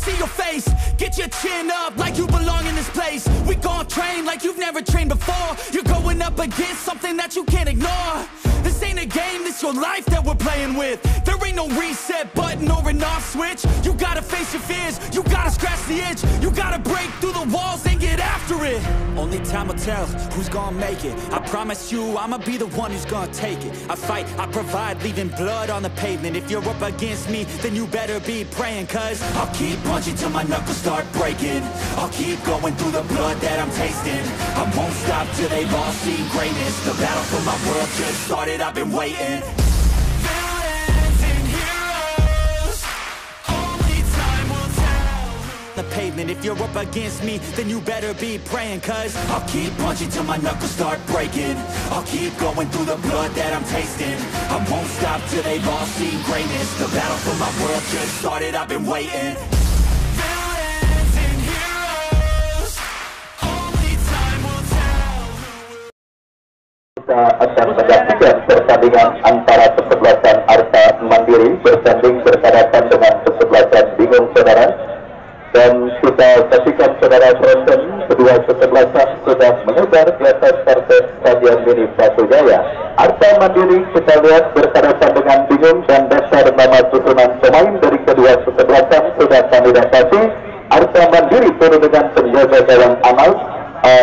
see your face. Get your chin up like you belong in this place. We gon' train like you've never trained before. You're going up against something that you can't ignore. This ain't a game, this your life that we're playing with. There ain't no reset button or an off switch. You gotta face your fears, you gotta scratch the itch. You gotta break through the walls and get after it. Only time will tell who's gonna make it. I promise you, I'ma be the one who's gonna take it. I fight, I provide, leaving blood on the pavement. If you're up against me, then you better be praying. Cause I'll keep punching till my knuckles start breaking. I'll keep going through the blood that I'm tasting. I won't stop till they've all seen greatness. The battle for my world just started, I've been waiting. Villains and heroes, only time will tell. The pavement, if you're up against me, then you better be praying. Cause I'll keep punching till my knuckles start breaking. I'll keep going through the blood that I'm tasting. I won't stop till they've all seen greatness. The battle for my world just started, I've been waiting. Villains and heroes, only time will tell. Kita akan menyaksikan pertandingan antara kesebelasan Arta Mandiri bersanding berhadapan dengan kesebelasan Bingung Saudara. Dan kita saksikan saudara penonton, kedua kesebelasan sudah menyebar di atas parket Stadion Mini Batujaya. Arta Mandiri kita lihat berhadapan dengan Bingung, dan dasar nama susunan pemain dari kedua kesebelasan sudah kami dapati. Arta Mandiri turun dengan penjaga gawang Amal,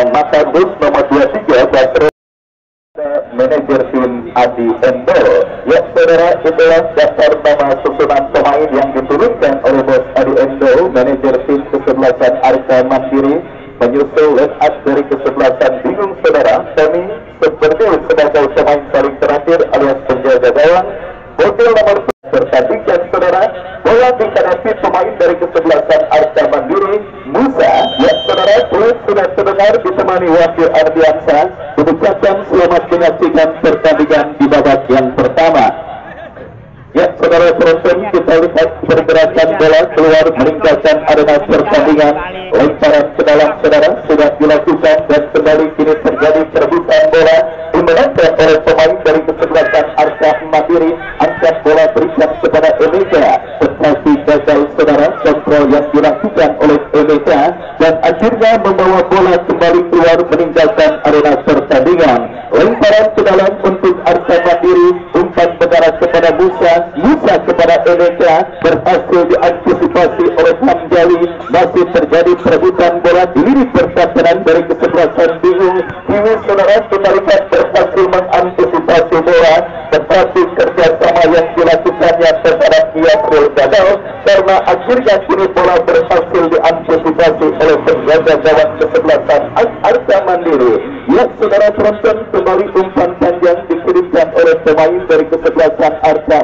Matandus nomor 23 dan manajer tim Adi Endo. Ya saudara, itulah dasar nama susunan pemain yang diturunkan oleh bos Adi Endo, manajer tim kesebelasan Arta Mandiri, menyusul line up dari kesebelasan Bingung saudara. Kami seperti sebagai pemain paling terakhir alias penjaga gawang. Bocil nomor bertandingkan saudara, bola dihadapi pemain dari kesebelasan Arta Mandiri, Musa. Ya saudara, sudah terdengar ditemani Wakil Ardiansa. Diucapkan selamat menyaksikan pertandingan di babak yang pertama. Ya saudara penonton, kita lihat pergerakan bola keluar meninggalkan arena pertandingan. Lemparan ke dalam saudara sudah dilakukan dan kembali kini terjadi perebutan bola dimenangkan oleh pemain dari kesebelasan Arta Mandiri. Angkat bola berikan kepada Emeka, tetapi gagal saudara. Kontrol yang dilakukan oleh Emeka dan akhirnya membawa bola kembali keluar meninggalkan arena pertandingan. Lemparan ke dalam untuk Arta Mandiri, umpan mengarah kepada Musa. Musa kepada Emeka, berhasil diantisipasi oleh Hamjali. Masih terjadi perebutan bola di lini pertahanan dari kesebelasan Bingung. Ini saudara kita lihat berhasil mengantisipasi bola, tetapi kerjasama yang dilakukannya terhadap Yasril gagal karena akhirnya kini bola berhasil diantisipasi oleh penjaga gawang kesebelasan Arta Mandiri. Ya saudara penonton, kembali umpan panjang dikirimkan oleh pemain dari kesebelasan Arta.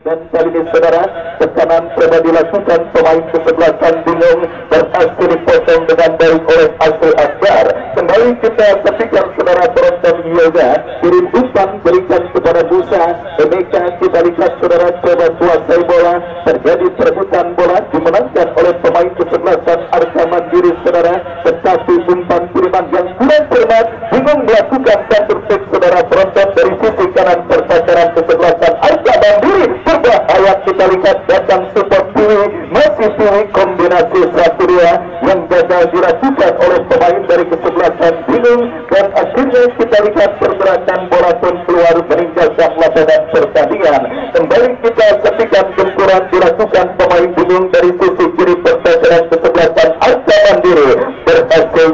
Dan kali ini saudara, tekanan coba dilakukan pemain kesebelasan Bingung, berhasil dipotong dengan baik oleh Asri Akbar. Kembali kita saksikan saudara penonton yoga, kirim umpan berikan kepada Musa. Emeka kita lihat saudara coba kuasai bola, terjadi perebutan bola dimenangkan oleh pemain kesebelasan Arta Mandiri saudara, tetapi umpan kiriman yang kurang cermat. Bingung melakukan counter pick saudara penonton dari sisi kanan pertahanan kesebelasan Arta Mandiri. Ayat kita lihat datang support Piwi, masih Piwi kombinasi 1-2 yang gagal dilakukan oleh pemain dari kesebelasan Bingung, dan akhirnya kita lihat pergerakan bola pun keluar meninggalkan lapangan pertandingan. Kembali kita saksikan benturan dilakukan pemain Bingung dari sisi kiri pertahanan kesebelasan Arta Mandiri, berhasil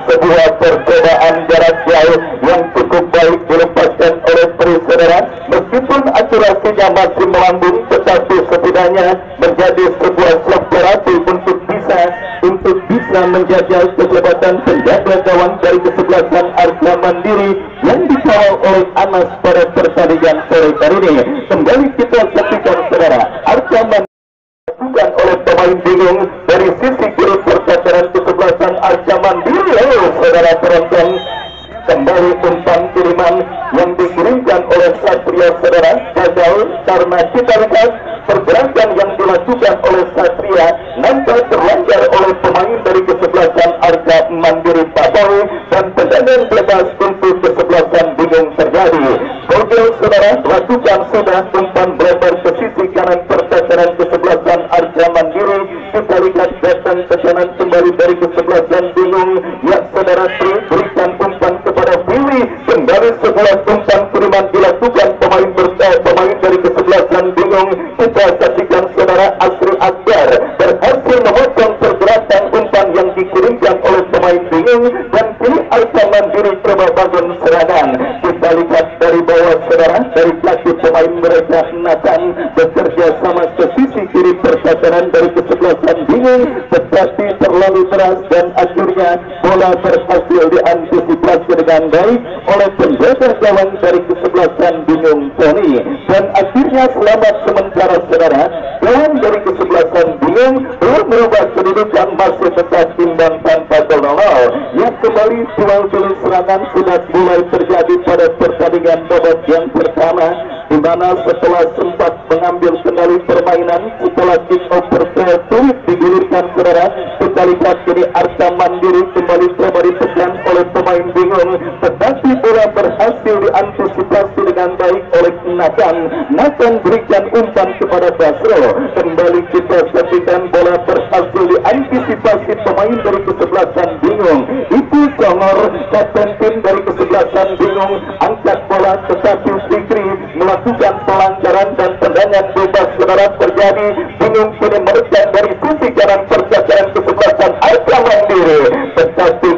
sebuah percobaan jarak jauh yang cukup baik dilepaskan oleh Pri saudara. Meskipun akurasinya masih melambung, tetapi setidaknya menjadi sebuah terapi untuk bisa menjajal kehebatan penjaga gawang dari kesebelasan Arta Mandiri yang dikawal oleh Anas pada pertandingan sore hari ini. Kembali kita saksikan saudara, Arta Mandiri dilakukan oleh pemain Bingung dari sisi kiri pertahanan kesebelasan Arta Mandiri. Saudara penonton, kembali umpan kiriman yang dikirimkan oleh Satria saudara gagal karena kita lihat pergerakan yang dilakukan oleh Satria nampak terlanggar oleh pemain dari kesebelasan Arta Mandiri Papawi, dan tendangan bebas untuk kesebelasan Bingung terjadi. Gol saudara lakukan sudah umpan berlebar ke sisi kanan dengan pertakaran kesebelasan Arca Mandiri. Kita lihat datang tekanan kembali dari kesebelasan Bingung. Ya saudara Tri, berikan umpan kepada Billy. Kembali sebuah umpan kiriman dilakukan pemain dari kesebelasan Bingung. Kita saksikan saudara Asri Akbar berhasil memotong pergerakan umpan yang dikirimkan oleh pemain Bingung, dan kini Arca Mandiri coba bangun serangan. Kita lihat dari bawah saudara, dari kaki pemain mereka Nathan bekerja sama ke sisi kiri pertakaran dari kesebelasan Bingung, tetapi terlalu keras dan akhirnya bola berhasil diantisipasi dengan baik oleh penjaga gawang dari kesebelasan Bingung Tony, dan akhirnya selamat sementara saudara. Gawang dari kesebelasan Bingung belum merubah kedudukan, masih tetap imbang tanpa gol. Ya kembali duel serangan sudah mulai terjadi pada pertandingan babak yang pertama, di mana setelah sempat mengambil kendali permainan setelah kick off sulit digulirkan saudara. Kita lihat kini Arca Mandiri kembali coba ditekan oleh pemain Bingung, tetapi bola berhasil diantisipasi dengan baik oleh Nathan berikan umpan kepada Basro. Kembali kita saksikan bola berhasil diantisipasi pemain dari kesebelasan Bingung. Itu Congor, kapten tim dari kesebelasan Bingung, angkat bola tetapi Fikri melakukan pelanggaran dan tendangan bebas saudara terjadi. Bingung kini merekan dari sisi kanan percakaran kesebelasan Arca Mandiri, tetapi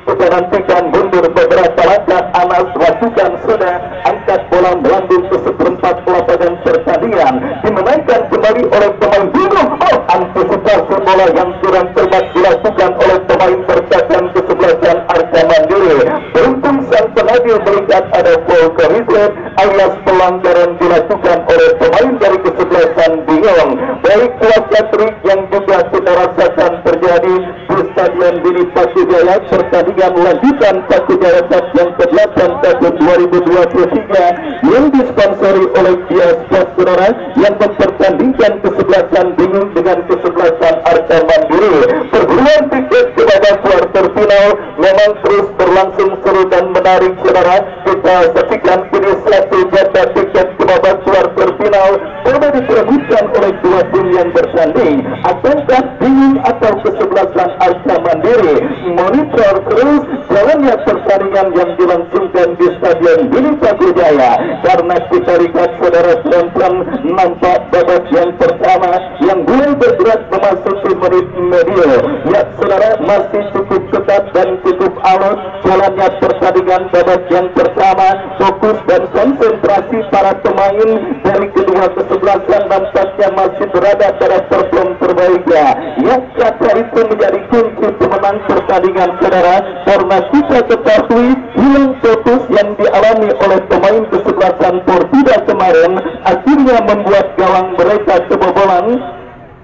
kita nantikan mundur beberapa langkah. Anas lakukan sudah angkat bola melambung ke seperempat lapangan pertandingan, dimenangkan kembali oleh pemain Bingung. Antisipasi bola yang kurang cermat dilakukan oleh pemain percakaran kesebelasan Arca Mandiri. Beruntung sang pengadil melihat ada foul komisir alias pelanggaran dilakukan oleh pemain dari kesebelasan Bingung. Baik kuasa trik yang juga kita rasakan terjadi di Stadion Dini Pasujaya. Pertandingan lanjutan Pasujaya Cup yang ke-8 tahun 2023 yang disponsori oleh Kia Sport saudara, yang mempertandingkan kesebelasan Bingung dengan kesebelasan Arca Mandiri. Perburuan tiket ke babak kuarter final memang terus berlangsung seru dan menarik saudara. Kita saksikan kini satu jatah tiket ke babak kuarter final sudah diperebutkan oleh dua tim yang bertanding. Apakah Bingung atau kesebelasan Arca Mandiri? Monitor terus jalannya pertandingan yang dilangsungkan di Stadion Dini Pasujaya, karena kita lihat saudara penonton nampak babak yang pertama yang mulai bergerak memasuki menit medio. Ya saudara, masih cukup ketat dan cukup alot jalannya pertandingan babak yang pertama. Fokus dan konsentrasi para pemain dari kedua kesebelasan nampaknya masih berada pada perform terbaiknya. Ya, kata itu menjadi kunci pemenang pertandingan saudara, karena kita ketahui hilang fokus yang dialami oleh pemain kesebelasan Portida kemarin akhirnya membuat gawang mereka kebobolan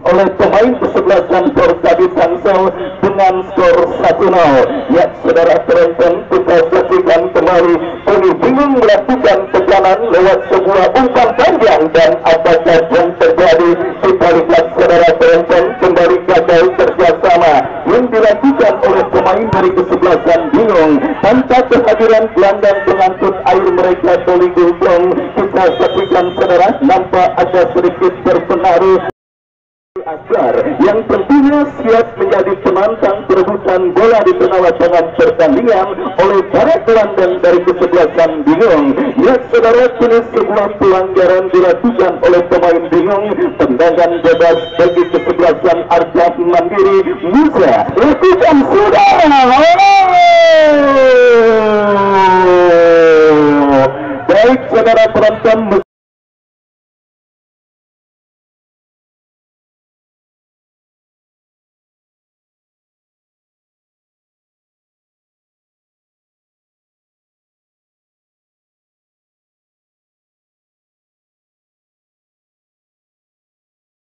oleh pemain kesebelasan Portadi Tangsel dengan skor 1-0. Ya saudara penonton, kita saksikan kembali kini Bingung melakukan tekanan lewat sebuah umpan panjang, dan apakah yang terjadi? Kita lihat saudara penonton, kembali gagal kerjasama yang dilakukan oleh pemain dari kesebelasan Bingung tanpa kehadiran gelandang pengangkut air mereka Doli Gultong. Kita saksikan saudara, nampak ada sedikit berpengaruh Akbar yang tentunya siap menjadi penantang perebutan bola di tengah lapangan pertandingan oleh para gelandang dari kesebelasan Bingung. Ya saudara, kini sebuah pelanggaran dilakukan oleh pemain Bingung. Tendangan bebas bagi kesebelasan Arca Mandiri. Musa lakukan sudah. Baik saudara penonton,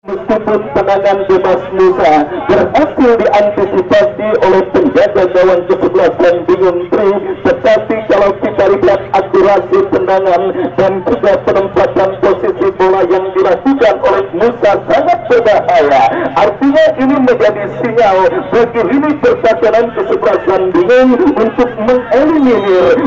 meskipun tendangan bebas Musa berhasil diantisipasi oleh penjaga gawang kesebelasan Bingung Tri, tetapi kalau kita lihat akurasi tendangan dan juga penempatan posisi bola yang dilakukan oleh Musa sangat berbahaya. Artinya ini menjadi sinyal bagi lini pertahanan kesebelasan Bingung untuk mengeliminir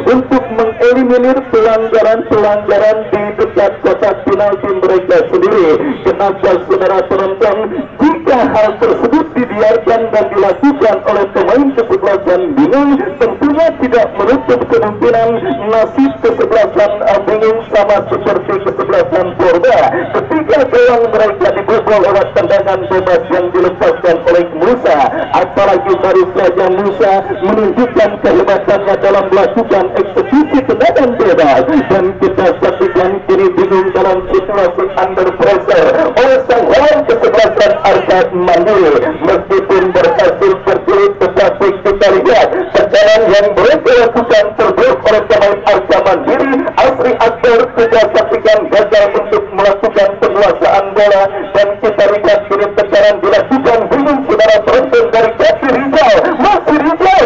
mengeliminir pelanggaran di dekat kotak penalti mereka sendiri. Kenapa saudara penonton, jika hal tersebut dibiarkan dan dilakukan oleh pemain kesebelasan bingung, tentunya tidak menutup kemungkinan nasib kesebelasan bingung sama seperti kesebelasan Purba ketika gawang mereka dibobol lewat tendangan bebas yang dilepaskan oleh Musa. Apalagi baru saja Musa menunjukkan kehebatannya dalam melakukan eksekusi tendangan bebas, dan kita saksikan kini bingung dalam situasi under pressure oleh sang lawan kesebelasan Arca Mandiri. Meskipun berhasil terjadi, tetapi kita lihat tekanan yang mereka lakukan terblok oleh pemain Arca Mandiri. Asri Akbar kita saksikan gagal untuk melakukan penguasaan bola, dan kita lihat kini tekanan dilakukan bingung saudara penonton dari kaki Rizal. Masih Rizal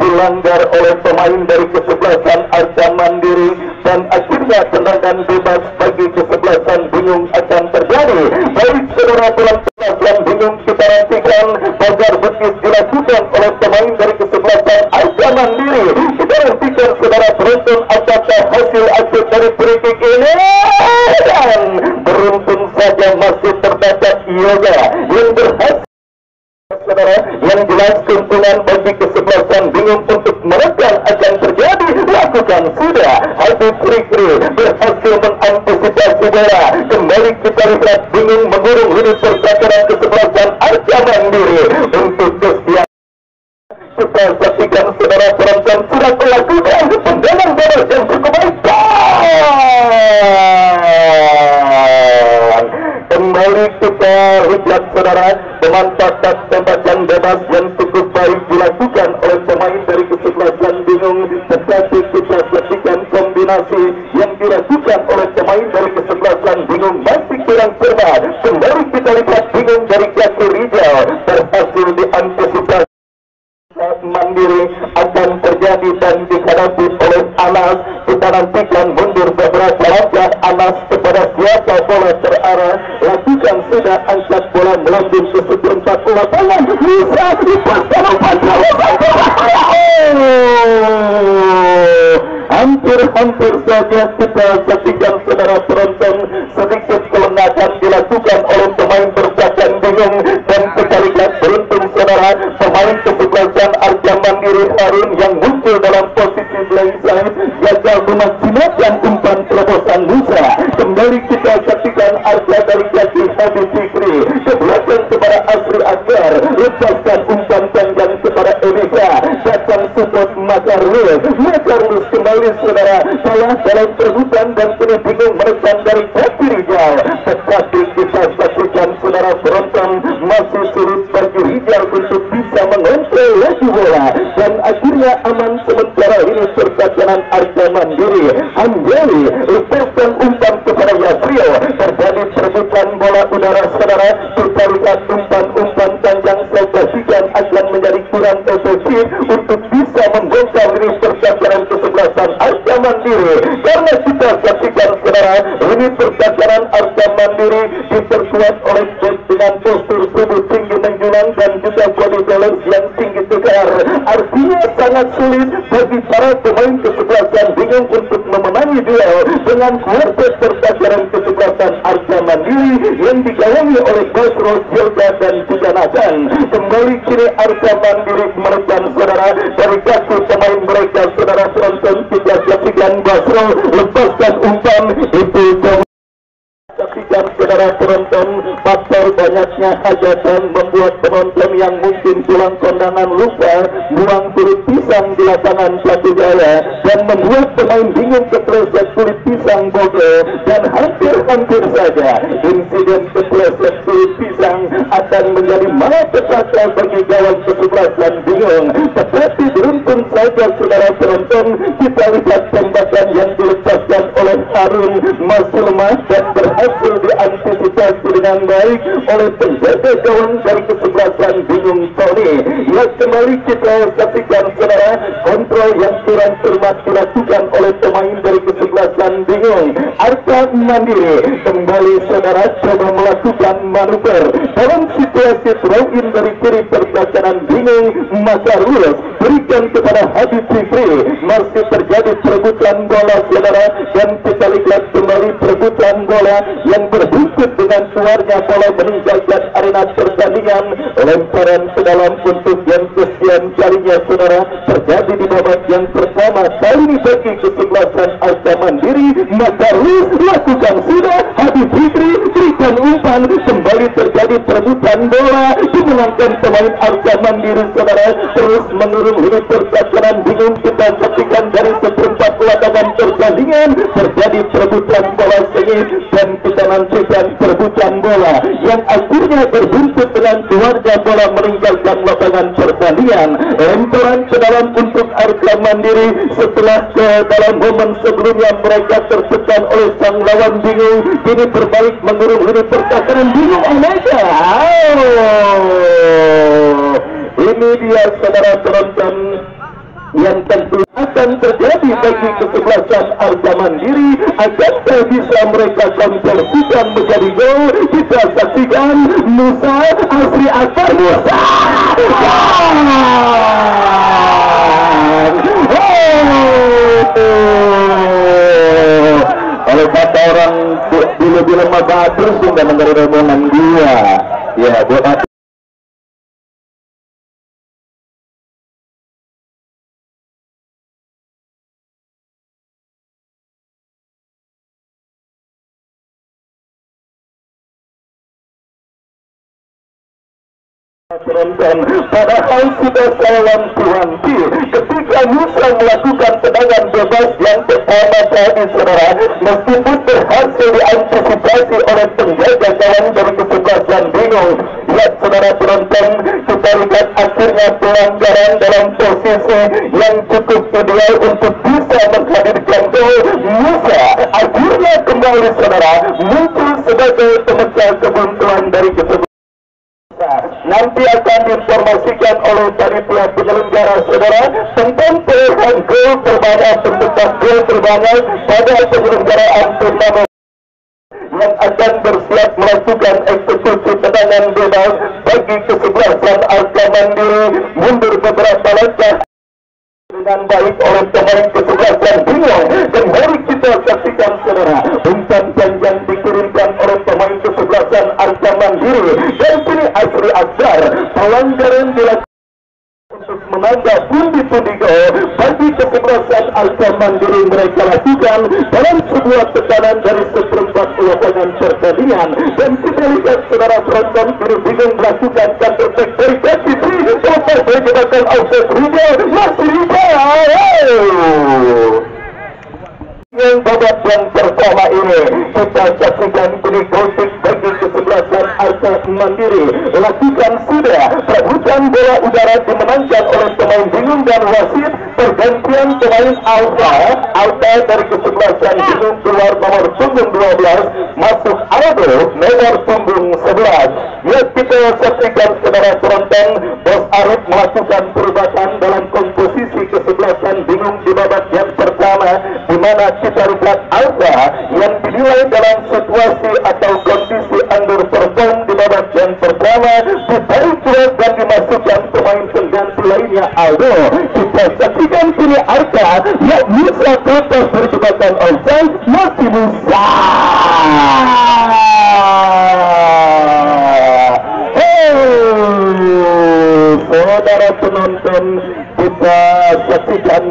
dilanggar oleh pemain dari kesebelasan Arca Mandiri, dan akhirnya tendangan bebas bagi kesebelasan bingung akan terjadi. Baik saudara kesebelasan bingung, kita nantikan pagar betis dilakukan oleh pemain dari kesebelasan Arca Mandiri. Kita nantikan saudara penonton apakah hasil akhir dari free kick ini, dan beruntung saja masih terdapat Yoga yang berhasil saudara, yang jelas keuntungan bagi kesebelasan bingung untuk menekan akan terjadi. Lakukan sudah Habib Fikri berhasil mengantisipasi bola. Kembali kita lihat bingung mengurung lini pertahanan kesebelasan Arca Mandiri. Untuk kesiapan kita saksikan saudara penonton sudah melakukan tendangan bebas yang cukup baik. Kembali kita lihat saudara, pemanfaatan tembakan bebas yang cukup baik dilakukan oleh pemain dari kesebelasan bingung, tetapi kita saksikan kombinasi yang dilakukan oleh pemain dari kesebelasan bingung masih kurang cermat. Kembali kita lihat bingung dari kaki Rizal berhasil diantisipasi Mandiri akan terjadi dan dihadapi oleh Anas. Kita nantikan mundur beberapa langkah Anas kepada siapa bola terarah. Lakukan sudah angkat bola melambung ke seperempat lapangan. Bisa dipasang hampir saja kita saksikan saudara penonton sedikit kelengahan dilakukan oleh pemain bertahan bingung, dan kita lihat beruntung saudara pemain kesebelasan Arca Mandiri Harun yang muncul dalam posisi blindside gagal memaksimalkan umpan terobosan Musa. Kembali kita saksikan Arca dari kaki Habib Fikri ke belakang kepada Asri Akbar, lepaskan umpan panjang kepada Elisa, datang support Makarus kembali saudara salah dalam perbuatan dan kini bingung menekan dari kaki Rizal, tetapi kita saksikan saudara penonton masih sulit bagi Rizal untuk bisa mengontrol laju bola, dan akhirnya aman sementara ini pertahanan Arca Mandiri. Anjali lepaskan umpan kepada Yasrio, terjadi perebutan bola udara saudara. Kita lihat umpan panjang saya pastikan akan menjadi kurang efektif untuk bisa membongkar ini pertahanan kesebelasan Arca Mandiri, karena kita saksikan saudara ini pertahanan Arca Mandiri diperkuat oleh dengan postur tubuh tinggi menjulang dan juga body balance yang tinggi tegar. Artinya sangat sulit bagi para pemain kesebelasan bingung untuk memenangi duel dengan kuartet pertahanan kesebelasan Arca Mandiri yang digawangi oleh Basro, Yoga dan juga Nathan. Kembali kini Arca Mandiri menekan saudara dari kaki pemain mereka saudara penonton. Kita saksikan Basro lepaskan umpan itu. Saksikan saudara penonton, faktor banyaknya hajatan membuat penonton yang mungkin pulang kondangan lupa buang kulit pisang di lapangan Batu Jaya, dan membuat pemain bingung kepleset kulit pisang Bogor, dan hampir saja insiden kepleset kulit pisang akan menjadi malapetaka bagi gawang kesebelasan bingung. Tetapi beruntung saja saudara penonton, kita lihat tembakan yang dilepaskan oleh Harun masih lemah dan berhasil diantisipasi dengan baik oleh penjaga gawang dari kesebelasan bingung Tony. Ya, kembali kita saksikan saudara kontrol yang kurang cermat dilakukan oleh pemain dari kesebelasan bingung Arca Mandiri. Kembali saudara coba melakukan manuver dalam situasi throw in dari kiri pertahanan bingung Makarus. berikan kepada Habib Fikri. Masih terjadi perebutan bola saudara, dan kita lihat kembali perebutan bola yang berbuntut dengan keluarnya bola meninggalkan arena pertandingan. Lemparan ke dalam untuk yang kesekian kalinya saudara terjadi di babak yang pertama. Kali ini bagi kesebelasan Arca Mandiri, maka lakukan sudah. Habib Fikri berikan umpan, kembali terjadi perebutan bola, dimenangkan pemain Arca Mandiri saudara. Terus menurun lini pertahanan, bingung kita saksikan dari seperempat lapangan pertandingan terjadi perebutan bola sengit, dan kita nantikan perebutan bola yang akhirnya berbuntut dengan keluarga bola meninggalkan lapangan pertandingan. Lemparan ke dalam untuk Arca Mandiri setelah ke dalam momen sebelumnya mereka tertekan oleh sang lawan bingung, kini berbalik mengurung lini pertahanan, bingung mereka. Ini dia saudara penonton yang tentu akan terjadi bagi kesebelasan Arca Mandiri. Akankah bisa mereka konversikan menjadi gol? Kita saksikan Musa Asri Akbar. Musa kalau kata orang bila-bila maka terus sudah menjadi rombongan dia ya buat penonton. Padahal sudah salam Tuhanti ketika Musa melakukan tendangan bebas yang pertama tadi saudara, meskipun berhasil diantisipasi oleh penjaga gawang dari kesebelasan bingung. Lihat saudara penonton, kita lihat akhirnya pelanggaran dalam posisi yang cukup ideal untuk bisa menghadirkan gol. Musa akhirnya kembali saudara muncul sebagai pemecah kebuntuan dari kesebelasan. Nanti akan diinformasikan oleh panitia penyelenggara saudara tentang perolehan gol terbanyak, pencetak gol terbanyak pada penyelenggaraan turnamen yang akan bersiap melakukan eksekusi tendangan bebas bagi kesebelasan Arca Mandiri. Mundur beberapa langkah dengan baik oleh pemain kesebelasan bingung, dan mari kita saksikan saudara umpan panjang dikirimkan oleh pemain kesebelasan Arca Mandiri, dan kini Asri Akbar pelanggaran dilakukan untuk menambah pundi-pundi gol bagi kesebelasan Arca Mandiri mereka lakukan dalam sebuah tekanan dari seperempat lapangan pertandingan. Dan kita lihat saudara penonton kini bingung melakukan counter attack dari kaki kiri, dapat menggunakan offset Riga, masih Riga. Yang babak yang pertama ini kita saksikan kini gotik bagi kesebelasan Arca Mandiri lakukan sudah perebutan bola udara dimenangkan oleh pemain bingung dan wasit. Pergantian pemain Alta dari kesebelasan bingung keluar nomor punggung 12 masuk Aldo nomor punggung 11. Ya kita saksikan saudara penonton, Bos Arif melakukan perubahan dalam komposisi kesebelasan bingung di babak yang pertama, di mana kita lihat Alta yang dinilai dalam situasi atau kondisi underperform di babak yang pertama ditarik keluar dan dimasukkan pemain pengganti lainnya Aldo. Kita saksikan kini Arca yang Musa tetap berjebakan offside, masih Musa. Saudara penonton, kita saksikan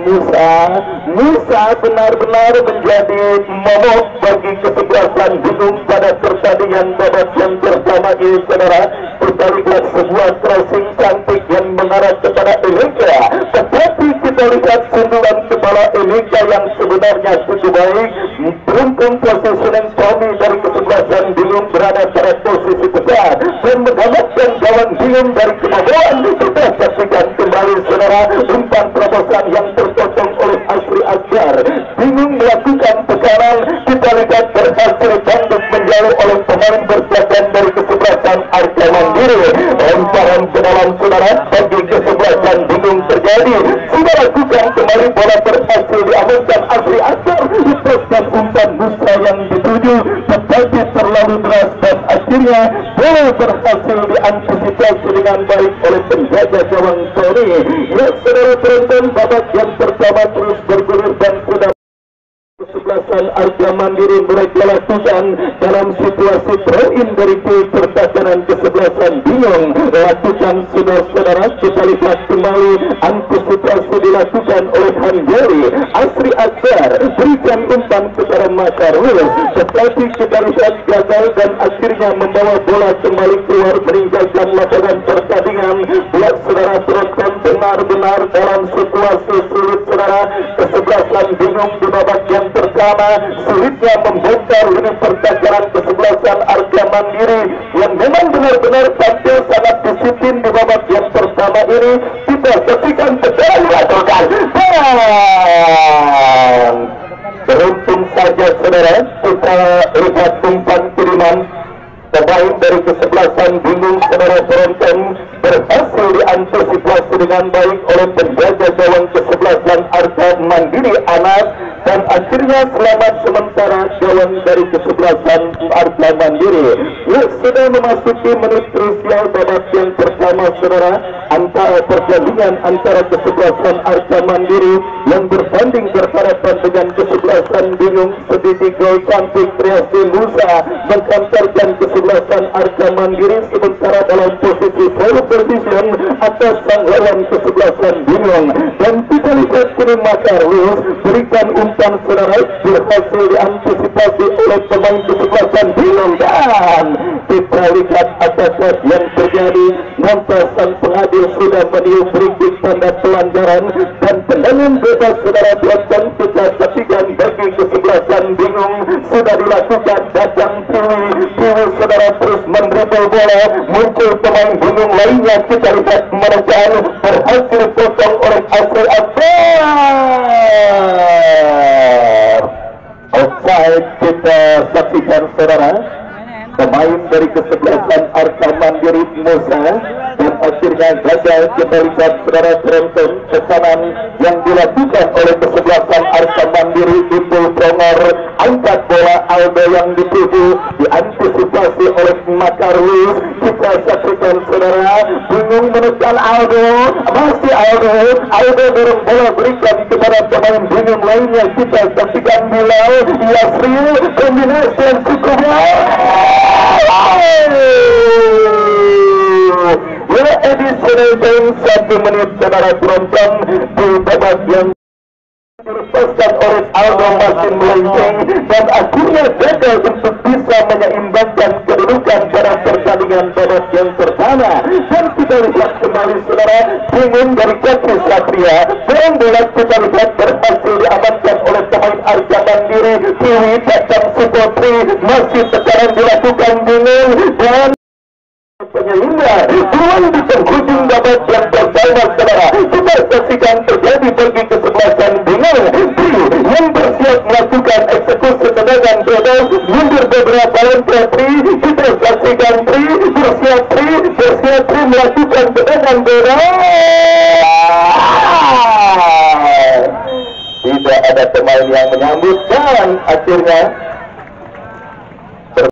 Musa benar-benar menjadi momok bagi kesebelasan bingung pada pertandingan babak yang pertama ini saudara. Kita lihat sebuah crossing cantik yang mengarah kepada Elika, tetapi kita lihat sundulan kepala Elika yang sebenarnya cukup baik. Beruntung positioning Tommy dari kesebelasan bingung berada pada posisi tepat dan mendapatkan gawang bingung dari kebobolan. Kita saksikan kembali saudara umpan terobosan yang terpotong oleh Asri Akbar. Bingung melakukan tekanan, kita lihat berhasil tanduk menjauh oleh pemain bertahan dari kesebelasan kesebelasan Arca Mandiri. Lemparan ke dalam saudara, bagi kesebelasan bingung terjadi. Sudah lakukan kembali bola berhasil diamankan Asri Akbar. Lepaskan umpan Musa yang dituju, tetapi terlalu deras dan akhirnya bola berhasil diantisipasi dengan baik oleh penjaga gawang Tony. Ya, saudara penonton, babak yang pertama terus bergulir dan sudah kesebelasan Arca Mandiri mereka lakukan dalam situasi throw-in dari pertahanan kesebelasan bingung lakukan saudara-saudara. Kita lihat kembali antisipasi dilakukan oleh Hanjari. Asri Akbar berikan umpan kepada Makarul, tetapi kita lihat gagal dan akhirnya membawa bola kembali keluar meninggalkan lapangan pertandingan. Buat saudara penonton, benar-benar dalam situasi sulit saudara. Kesebelasan bingung di babak yang pertama sulitnya membongkar lini pertahanan kesebelasan Arca Mandiri yang memang benar-benar tampil sangat disiplin di babak yang pertama ini. Kita saksikan secara dilakukan dan beruntung saja saudara, kita lihat umpan kiriman pemain dari kesebelasan bingung saudara penonton berhasil diantisipasi dengan baik oleh penjaga gawang kesebelasan Arca Mandiri Anas, dan akhirnya selamat sementara gawang dari kesebelasan Arca Mandiri. Ya, sudah memasuki menit krusial babak yang pertama saudara, antara pertandingan antara kesebelasan Arca Mandiri yang bersanding berhadapan dengan kesebelasan bingung. Sedikit gol cantik kreasi Musa mengkantarkan kesebelasan Arca Mandiri, sementara dalam posisi pole position atas sang lawan kesebelasan bingung. Dan kita lihat kini Makarus berikan umpan saudara, berhasil diantisipasi oleh pemain kesebelasan bingung, dan kita lihat apakah yang terjadi. Nampak sang pengadil sudah meniup berikut tanda pelanggaran dan tendangan bebas saudara buatkan. Kita saksikan bagi kesebelasan bingung sudah dilakukan. Datang Tiwi saudara terus mendribble bola, muncul pemain bingung lainnya. Kita lihat menekan, berhasil potong oleh Asri Akbar. Offside kita saksikan saudara. Pemain dari kesebelasan Arca Mandiri Musa, dan akhirnya gagal. Kita lihat saudara penonton tekanan yang dilakukan oleh kesebelasan Arca Mandiri itu Prongor, angkat bola Aldo yang dituju diantisipasi oleh Makarus. Kita saksikan saudara, bingung menekan Aldo, masih Aldo dorong bola berikan kepada pemain bingung lainnya. Kita saksikan Bilal Yasril, kombinasi yang cukup ya, additional time 1 menit saudara penonton di babak yang dilepaskan oleh Aldo masih melenceng dan akhirnya gagal untuk bisa menyeimbangkan kedudukan pada pertandingan babak yang pertama. Dan kita lihat kembali saudara, bingung dari kaki Satria, dan bola kita lihat berhasil diamankan oleh pemain Arca Mandiri. Tiwi datang Supotri, masih tekanan dilakukan bingung dan penyelenggaraan tuan di penghujung babak yang pertama saudara. Kita saksikan terjadi bagi kesebelasan bingung yang bersiap melakukan eksekusi tendangan bebas, mundur beberapa langkah. Kita saksikan bersiap melakukan tendangan bebas. Tidak ada pemain yang menyambut dan akhirnya